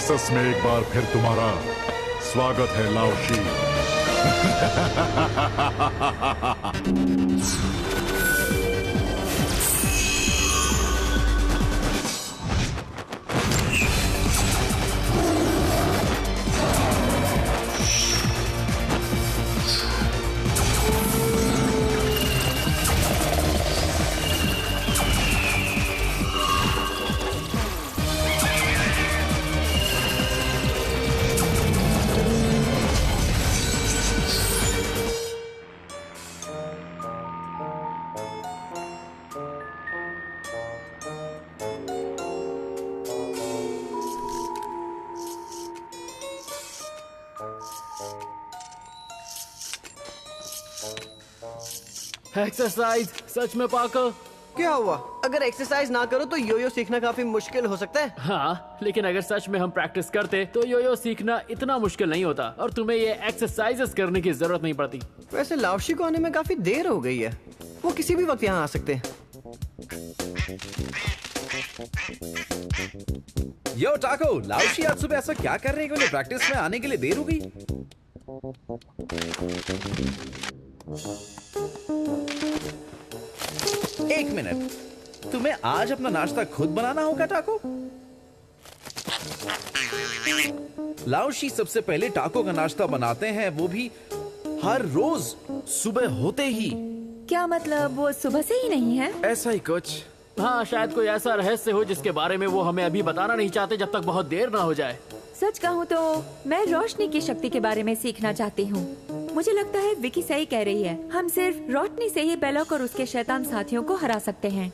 Nexus में एक बार फिर तुम्हारा स्वागत है लाओशी। एक्सरसाइज सच में पाकर। क्या हुआ? अगर एक्सरसाइज ना करो तो योयो सीखना काफी मुश्किल हो सकता है। हाँ, लेकिन अगर सच में हम प्रैक्टिस करते तो योयो सीखना इतना मुश्किल नहीं होता और तुम्हें ये एक्सरसाइजेस करने की जरूरत नहीं पड़ती। वैसे लाओशी को आने में काफी देर हो गई है, वो किसी भी वक्त यहाँ आ सकते हैं। यो टाको, लाओशी आज सुबह ऐसा क्या कर रहे हैं कि प्रैक्टिस में आने के लिए देर हो गई? एक मिनट, तुम्हें आज अपना नाश्ता खुद बनाना होगा टाको? लाओशी सबसे पहले टाको का नाश्ता बनाते हैं, वो भी हर रोज सुबह होते ही। क्या मतलब वो सुबह से ही नहीं है? ऐसा ही कुछ। हाँ, शायद कोई ऐसा रहस्य हो जिसके बारे में वो हमें अभी बताना नहीं चाहते जब तक बहुत देर ना हो जाए। सच कहूँ तो मैं रोशनी की शक्ति के बारे में सीखना चाहती हूँ। मुझे लगता है विकी सही कह रही है, हम सिर्फ रोशनी से ही बेलॉक और उसके शैतान साथियों को हरा सकते हैं।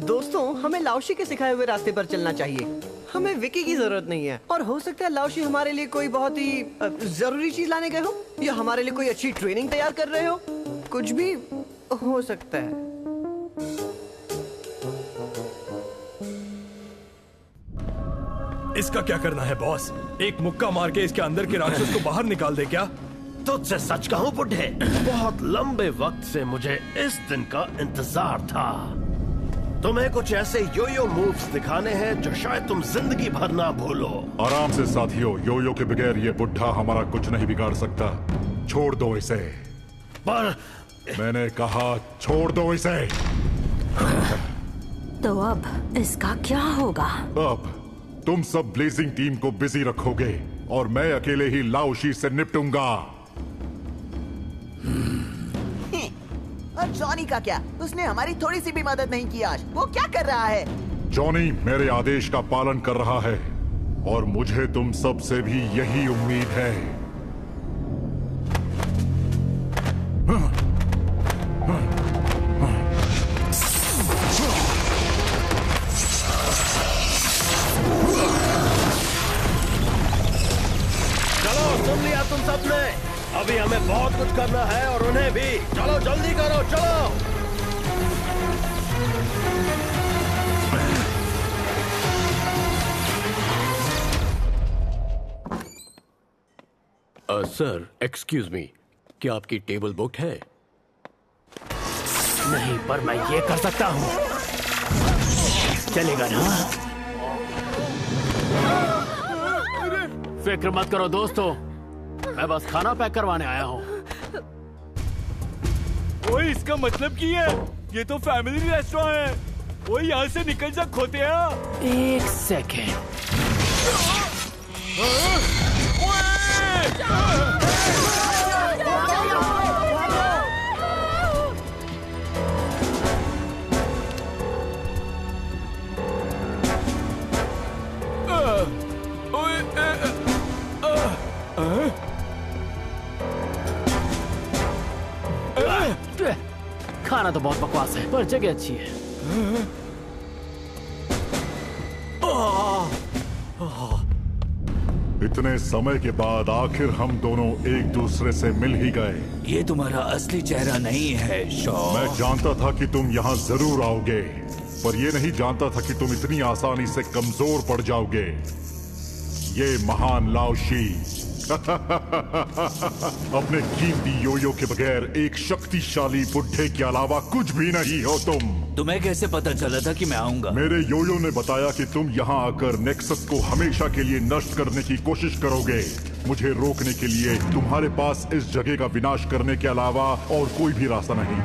दोस्तों, हमें लाओशी के सिखाए हुए रास्ते पर चलना चाहिए। हमें विकी की जरूरत नहीं है। और हो सकता है लाओशी हमारे लिए कोई बहुत ही जरूरी चीज लाने गए हो, या हमारे लिए कोई अच्छी ट्रेनिंग तैयार कर रहे हो। कुछ भी हो सकता है। इसका क्या करना है बॉस? एक मुक्का मार के इसके अंदर के राक्षस को बाहर निकाल दे क्या? तुझसे सच कहूं बुड्ढे, बहुत लंबे वक्त से मुझे इस दिन का इंतजार था। तुम्हें कुछ ऐसे योयो मूव्स दिखाने हैं जो शायद तुम जिंदगी भर ना भूलो। आराम से साथियों, योयो के बगैर ये बुढ़ा हमारा कुछ नहीं बिगाड़ सकता। छोड़ दो इसे। पर मैंने कहा छोड़ दो इसे। तो अब इसका क्या होगा? अब तुम सब ब्लेजिंग टीम को बिजी रखोगे और मैं अकेले ही लाओशी से निपटूंगा। और जॉनी का क्या? उसने हमारी थोड़ी सी भी मदद नहीं की आज। वो क्या कर रहा है? जॉनी मेरे आदेश का पालन कर रहा है और मुझे तुम सब से भी यही उम्मीद है। चलो, सुन लिया तुम सबने? अभी हमें बहुत कुछ करना है और उन्हें भी। चलो जल्दी करो, चलो। सर, एक्सक्यूज मी, क्या आपकी टेबल बुक है? नहीं, पर मैं ये कर सकता हूँ। चलेगा ना? फिक्र मत करो दोस्तों, मैं बस खाना पैक करवाने आया हूँ। ओए, इसका मतलब की है? ये तो फैमिली रेस्टोरेंट है। ओए, यहाँ से निकल जा खोतिया। एक सेकेंड। खाना तो बहुत बकवास है, पर जगह अच्छी है। इतने समय के बाद आखिर हम दोनों एक दूसरे से मिल ही गए। ये तुम्हारा असली चेहरा नहीं है शॉ। मैं जानता था कि तुम यहाँ जरूर आओगे, पर ये नहीं जानता था कि तुम इतनी आसानी से कमजोर पड़ जाओगे। ये महान लाओशी अपने कीमती योयो के बगैर एक शक्तिशाली बुड्ढे के अलावा कुछ भी नहीं हो तुम। तुम्हें कैसे पता चला था कि मैं आऊंगा? मेरे योयो ने बताया कि तुम यहाँ आकर नेक्सस को हमेशा के लिए नष्ट करने की कोशिश करोगे। मुझे रोकने के लिए तुम्हारे पास इस जगह का विनाश करने के अलावा और कोई भी रास्ता नहीं।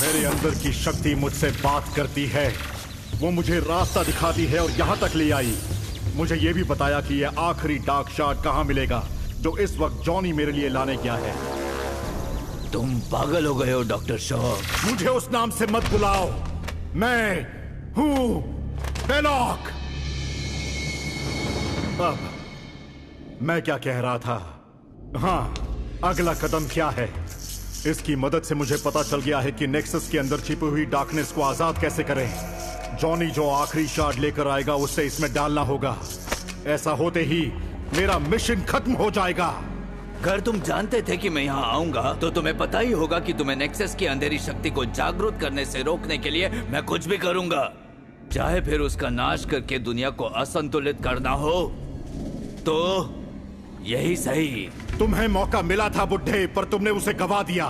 मेरे अंदर की शक्ति मुझसे बात करती है, वो मुझे रास्ता दिखाती है और यहाँ तक ले आई। मुझे ये भी बताया कि ये आखिरी डार्क शॉट कहाँ मिलेगा जो इस वक्त जॉनी मेरे लिए लाने गया है। तुम पागल हो गए हो डॉक्टर शॉक। मुझे उस नाम से मत बुलाओ, मैं हूँ बेलॉक। अब मैं क्या कह रहा था? हाँ, अगला कदम क्या है? इसकी मदद से मुझे पता चल गया है कि नेक्सस के अंदर छिपी हुई डार्कनेस को आजाद कैसे करें। जॉनी जो आखिरी शॉट लेकर आएगा उसे इसमें डालना होगा। ऐसा होते ही मेरा मिशन खत्म हो जाएगा। अगर तुम जानते थे कि मैं यहाँ आऊंगा तो तुम्हें पता ही होगा कि तुम्हें नेक्सस की अंधेरी शक्ति को जागरूक करने से रोकने के लिए मैं कुछ भी करूंगा, चाहे फिर उसका नाश करके दुनिया को असंतुलित करना हो तो यही सही। तुम्हें मौका मिला था बुड्ढे, पर तुमने उसे गवा दिया।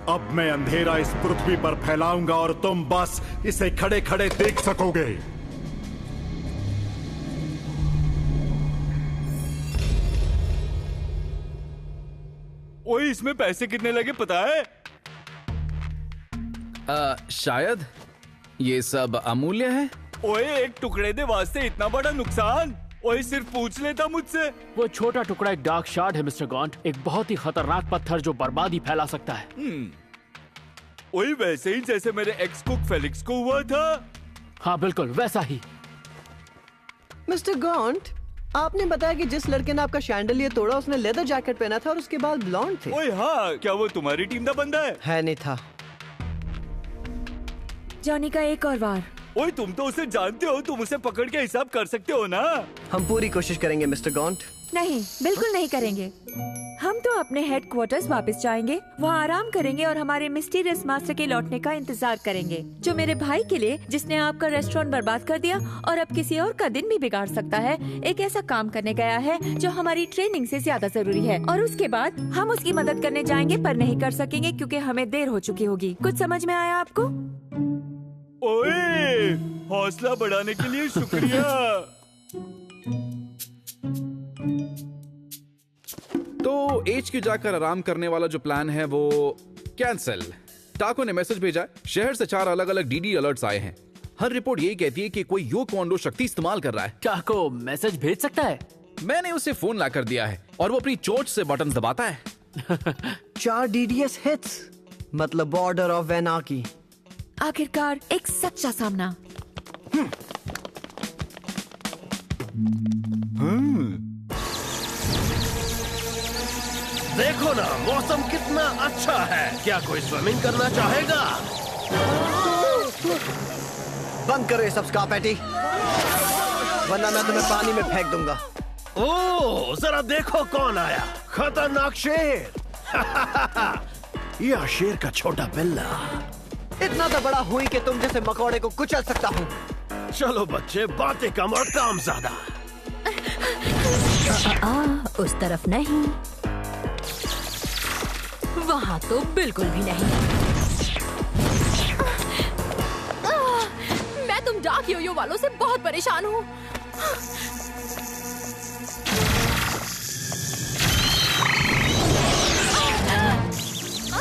अब मैं अंधेरा इस पृथ्वी पर फैलाऊंगा और तुम बस इसे खड़े खड़े देख सकोगे। ओए, इसमें पैसे कितने लगे पता है? शायद ये सब अमूल्य है। ओए, एक टुकड़े दे वास्ते इतना बड़ा नुकसान? ओए, सिर्फ पूछ लेता मुझसे। वो छोटा टुकड़ा एक डार्क शार्ड है मिस्टर गॉन्ट, एक बहुत ही खतरनाक पत्थर जो बर्बादी फैला सकता है। ओए, वैसे ही जैसे मेरे एक्स कुक फेलिक्स को हुआ था। हाँ बिल्कुल वैसा ही। मिस्टर गॉन्ट, आपने बताया कि जिस लड़के ने आपका शैंडलियर तोड़ा उसने लेदर जैकेट पहना था और उसके बाद ब्लॉन्ड थे। ओए हाँ, क्या वो तुम्हारी टीम का बंदा है? नहीं था। जॉनी का एक और वार। ओए, तुम तो उसे जानते हो, तुम उसे पकड़ के हिसाब कर सकते हो ना? हम पूरी कोशिश करेंगे मिस्टर गॉन्ट। नहीं, बिल्कुल नहीं करेंगे। हम तो अपने हेडक्वार्टर्स वापस जाएंगे, वहाँ आराम करेंगे और हमारे मिस्टीरियस मास्टर के लौटने का इंतजार करेंगे, जो मेरे भाई के लिए, जिसने आपका रेस्टोरेंट बर्बाद कर दिया और अब किसी और का दिन भी बिगाड़ सकता है, एक ऐसा काम करने गया है जो हमारी ट्रेनिंग से ज्यादा जरूरी है। और उसके बाद हम उसकी मदद करने जाएंगे पर नहीं कर सकेंगे क्योंकि हमें देर हो चुकी होगी। कुछ समझ में आया आपको? ओए, हौसला बढ़ाने के लिए शुक्रिया। तो HQ जाकर आराम करने वाला जो प्लान है वो कैंसिल। टाको ने मैसेज भेजा, शहर से 4 अलग अलग DD अलर्ट्स आए हैं। हर रिपोर्ट यही कहती है कि कोई यो कमांडो शक्ति इस्तेमाल कर रहा है। टाको मैसेज भेज सकता है? मैंने उसे फोन ला कर दिया है और वो अपनी चोट से बटन दबाता है। 4 DDS हिट्स, मतलब बॉर्डर ऑफ वेनाकी। आखिरकार एक सच्चा सामना। देखो ना, मौसम कितना अच्छा है। क्या कोई स्विमिंग करना चाहेगा? बंद करो ये सब स्कापैटी, वरना मैं तुम्हें पानी में फेंक दूंगा। ओह, जरा देखो कौन आया। खतरनाक शेर। यह शेर का छोटा पिल्ला। इतना तो बड़ा हुई कि तुम जैसे मकोड़े को कुचल सकता हूँ। चलो बच्चे, बातें कम और काम ज्यादा। उस तरफ नहीं, वहाँ तो बिल्कुल भी नहीं। मैं तुम डार्क योयो वालों से बहुत परेशान हूँ।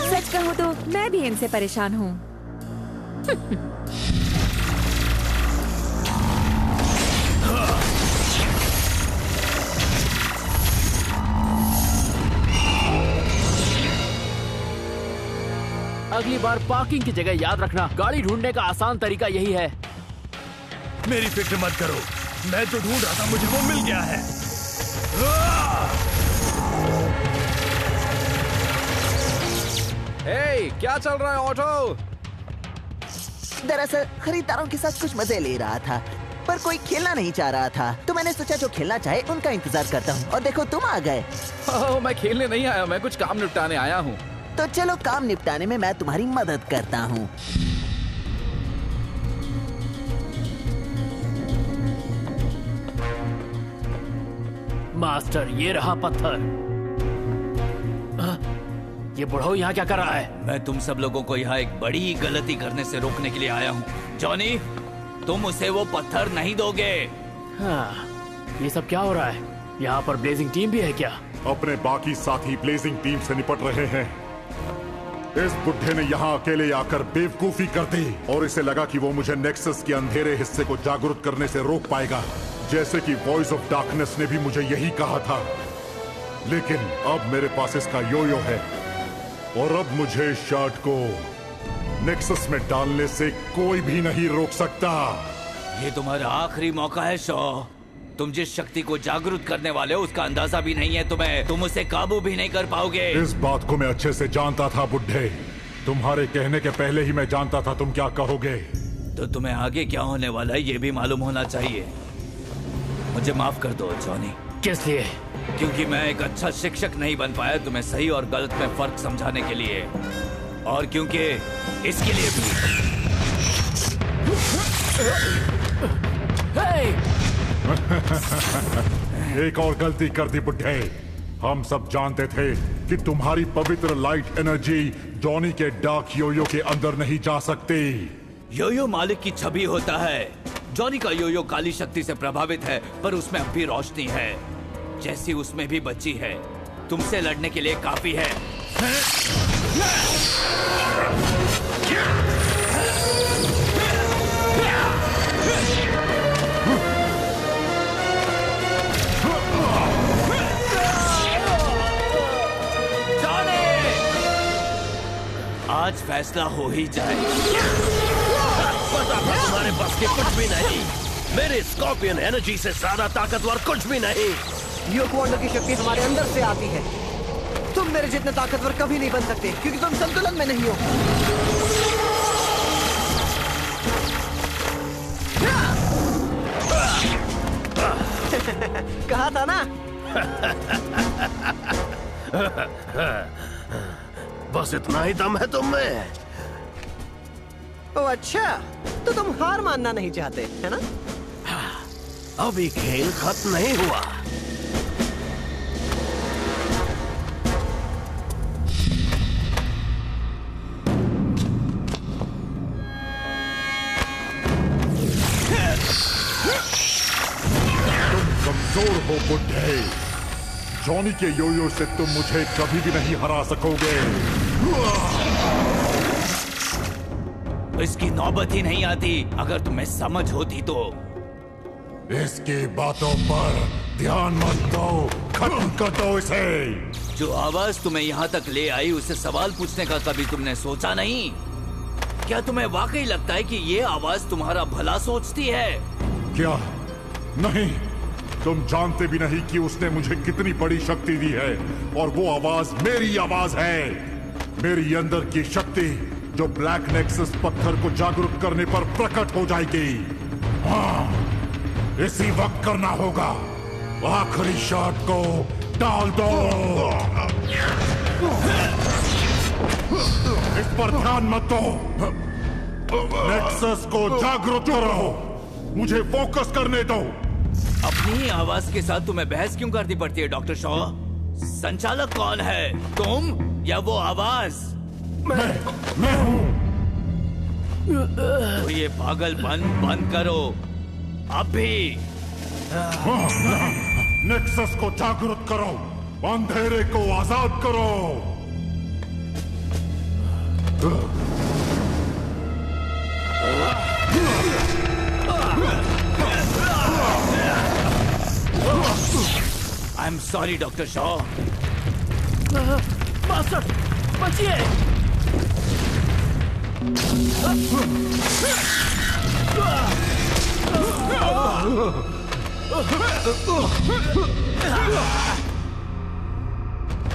सच कहूँ तो मैं भी इनसे परेशान हूँ। अगली बार पार्किंग की जगह याद रखना, गाड़ी ढूंढने का आसान तरीका यही है। मेरी फिक्र मत करो, मैं जो ढूंढ रहा था मुझे वो मिल गया है। हे, क्या चल रहा है ऑटो? दरअसल खरीदारों के साथ कुछ मजे ले रहा था। पर कोई खेलना नहीं चाह रहा था, तो मैंने सोचा जो खेलना चाहे उनका इंतजार करता हूँ। और देखो तुम आ गए। ओह, मैं खेलने नहीं आया, मैं कुछ काम निपटाने आया हूँ। तो चलो काम निपटाने में मैं तुम्हारी मदद करता हूँ। मास्टर, ये रहा पत्थर। ये बुढ़ऊ यहाँ क्या कर रहा है? मैं तुम सब लोगों को यहाँ एक बड़ी गलती करने से रोकने के लिए आया हूँ। जॉनी, तुम उसे वो पत्थर नहीं दोगे। हाँ, ये सब क्या हो रहा है? यहाँ पर ब्लेजिंग टीम भी है क्या? अपने बाकी साथी ब्लेजिंग टीम से निपट रहे हैं। इस बुढ़े ने यहाँ अकेले आकर बेवकूफी कर दी और इसे लगा कि वो मुझे नेक्सस के अंधेरे हिस्से को जागरूक करने से रोक पाएगा, जैसे कि वॉइस ऑफ डार्कनेस ने भी मुझे यही कहा था। लेकिन अब मेरे पास इसका योयो है और अब मुझे शर्ट को नेक्सस में डालने से कोई भी नहीं रोक सकता। ये तुम्हारा आखिरी मौका है शॉ। तुम जिस शक्ति को जागरूक करने वाले हो उसका अंदाजा भी नहीं है तुम्हें। तुम उसे काबू भी नहीं कर पाओगे। इस बात को मैं अच्छे से जानता था बुढ़े। तुम्हारे कहने के पहले ही मैं जानता था तुम क्या कहोगे। तो तुम्हें आगे क्या होने वाला है ये भी मालूम होना चाहिए। मुझे माफ कर दो जॉनी। किस लिए? क्योंकि मैं एक अच्छा शिक्षक नहीं बन पाया तुम्हें सही और गलत में फर्क समझाने के लिए, और क्योंकि इसके लिए भी। एक और गलती कर दी बुढ़े। हम सब जानते थे कि तुम्हारी पवित्र लाइट एनर्जी जॉनी के डार्क योयो के अंदर नहीं जा सकती। योयो मालिक की छवि होता है। जॉनी का योयो काली शक्ति से प्रभावित है, पर उसमें अब भी रोशनी है, जैसी उसमें भी बची है। तुमसे लड़ने के लिए काफी है। आज फैसला हो ही जाए। पता था तुम्हारे पास के कुछ भी नहीं। मेरे स्कॉर्पियन एनर्जी से ज्यादा ताकतवर कुछ भी नहीं। यो क्वांडो की शक्ति हमारे अंदर से आती है। तुम मेरे जितने ताकतवर कभी नहीं बन सकते, क्योंकि तुम संतुलन में नहीं हो। कहा था ना। बस इतना ही दम है तुम में। ओ अच्छा, तो तुम हार मानना नहीं चाहते, है ना? अभी खेल खत्म नहीं हुआ। तुम कमजोर हो बुढ़े। जॉनी के योयो से तुम मुझे कभी भी नहीं हरा सकोगे। इसकी नौबत ही नहीं आती। अगर तुम्हें समझ होती तो। इसकी बातों पर ध्यान मत दो, खत्म कर दो इसे। जो आवाज तुम्हें यहाँ तक ले आई उसे सवाल पूछने का कभी तुमने सोचा नहीं? क्या तुम्हें वाकई लगता है कि ये आवाज तुम्हारा भला सोचती है? क्या? नहीं, तुम जानते भी नहीं कि उसने मुझे कितनी बड़ी शक्ति दी है, और वो आवाज मेरी आवाज है। मेरी अंदर की शक्ति जो ब्लैक नेक्सस पत्थर को जागरूक करने पर प्रकट हो जाएगी। हाँ, इसी वक्त करना होगा। आखिरी शॉट को डाल दो। इस पर ध्यान मत दो। नेक्सस को जागरूक करो। मुझे फोकस करने दो। अपनी आवाज के साथ तुम्हें बहस क्यों करनी पड़ती है डॉक्टर शॉ? संचालक कौन है, तुम या वो आवाज? मैं हूँ। तो ये पागलपन बंद करो अभी। नेक्सस को जागरूक करो, अंधेरे को आजाद करो। I am sorry doctor Shaw. Master, बचिए।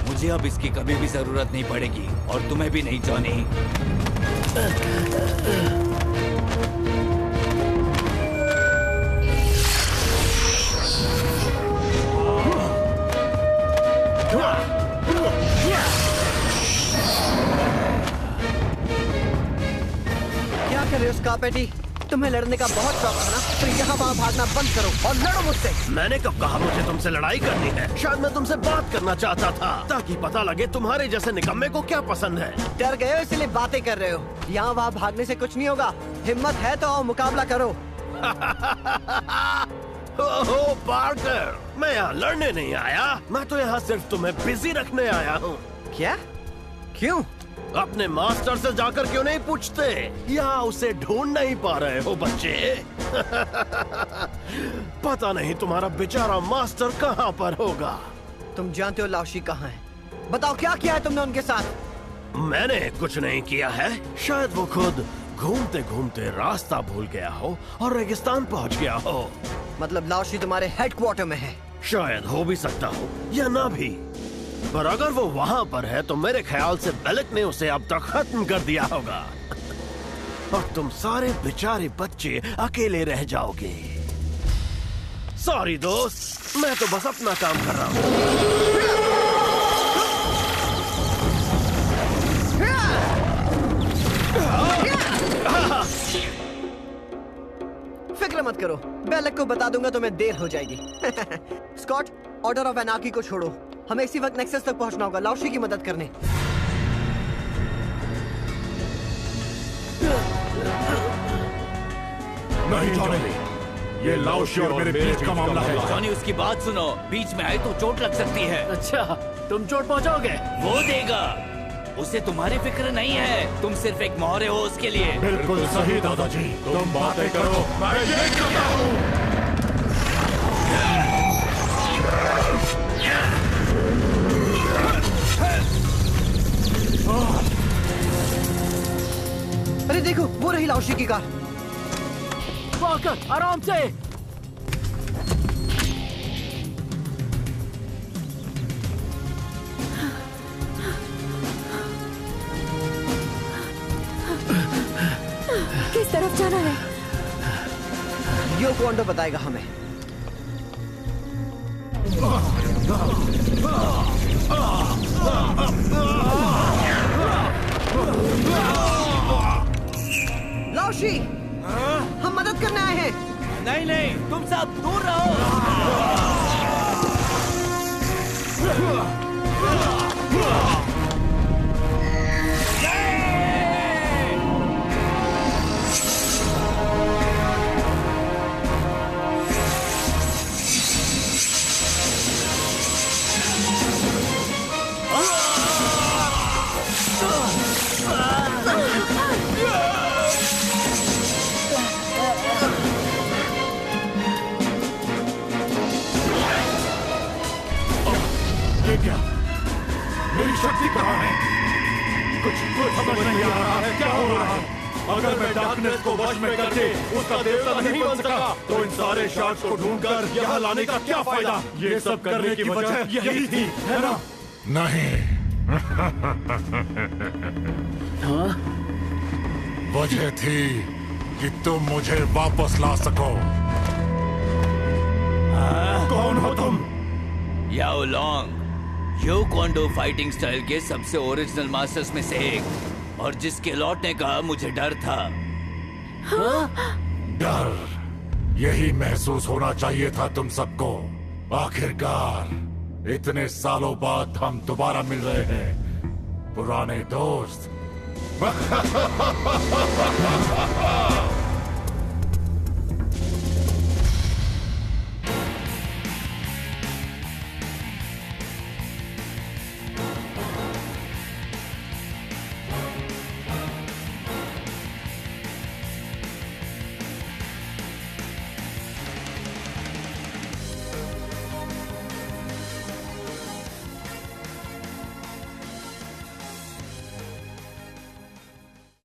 मुझे अब इसकी कभी भी जरूरत नहीं पड़ेगी, और तुम्हें भी नहीं जॉनी। कर रहे हो स्कारपेटी? तुम्हें लड़ने का बहुत शौक है ना, तो यहाँ वहाँ भागना बंद करो और लड़ो मुझसे। मैंने कब कहा मुझे तुमसे लड़ाई करनी है? शायद मैं तुमसे बात करना चाहता था ताकि पता लगे तुम्हारे जैसे निकम्मे को क्या पसंद है। डर गए हो इसलिए बातें कर रहे हो। यहाँ वहाँ भागने से कुछ नहीं होगा। हिम्मत है तो आओ मुकाबला करो। ओहो पार्कर, मैं यहाँ लड़ने नहीं आया, मैं तो यहाँ सिर्फ तुम्हें बिजी रखने आया हूँ। क्या? क्यों? अपने मास्टर से जाकर क्यों नहीं पूछते? यहाँ उसे ढूंढ नहीं पा रहे हो बच्चे? पता नहीं तुम्हारा बेचारा मास्टर कहाँ पर होगा। तुम जानते हो लाओशी कहाँ है? बताओ क्या किया है तुमने उनके साथ? मैंने कुछ नहीं किया है। शायद वो खुद घूमते घूमते रास्ता भूल गया हो और रेगिस्तान पहुंच गया हो। मतलब लाओशी तुम्हारे हेडक्वार्टर में है? शायद हो भी सकता हो या ना भी, पर अगर वो वहाँ पर है तो मेरे ख्याल से बेलेक ने उसे अब तक खत्म कर दिया होगा और तुम सारे बेचारे बच्चे अकेले रह जाओगे। सॉरी दोस्त, मैं तो बस अपना काम कर रहा हूँ। फिक्र मत करो, बेलेक को बता दूंगा, तुम्हें देर हो जाएगी। स्कॉट, ऑर्डर ऑफ एनार्की को छोड़ो, हमें इसी वक्त नेक्सस तक पहुंचना होगा लाओशी की मदद करने। नहीं जॉनी, ये लाओशी और मेरे बीच का मामला है। जॉनी उसकी बात सुनो, बीच में आए तो चोट लग सकती है। अच्छा, तुम चोट पहुंचाओगे? वो देगा, उसे तुम्हारी फिक्र नहीं है, तुम सिर्फ एक मोहरे हो उसके लिए। बिल्कुल सही दादाजी, तुम बातें करो, मैं ये करता हूँ। अरे देखो, वो रही लाओशी की कार। पार्कर, आराम से। किस तरफ जाना है? योको ओंडो बताएगा हमें। लाओशी, हम मदद करने आए हैं। नहीं नहीं, तुम सब दूर रहो। ये क्या? मेरी शक्ति कहाँ है? कुछ समझ नहीं आ रहा है, क्या हो रहा है? अगर मैं डार्कनेस को वश में करके उसका देवता नहीं बन सका तो इन सारे शार्ट्स को ढूंढकर यहाँ लाने का क्या फायदा? ये सब करने की वजह यही थी, है ना? नहीं। हाँ? वजह थी कि तुम मुझे वापस ला सको। कौन हो तुम? याओ लॉन्ग, यो क्वांडो फाइटिंग स्टाइल के सबसे ओरिजिनल मास्टर्स में से एक, और जिसके लौटने का मुझे डर था। डर? यही महसूस होना चाहिए था तुम सबको। आखिरकार इतने सालों बाद हम दोबारा मिल रहे हैं, पुराने दोस्त।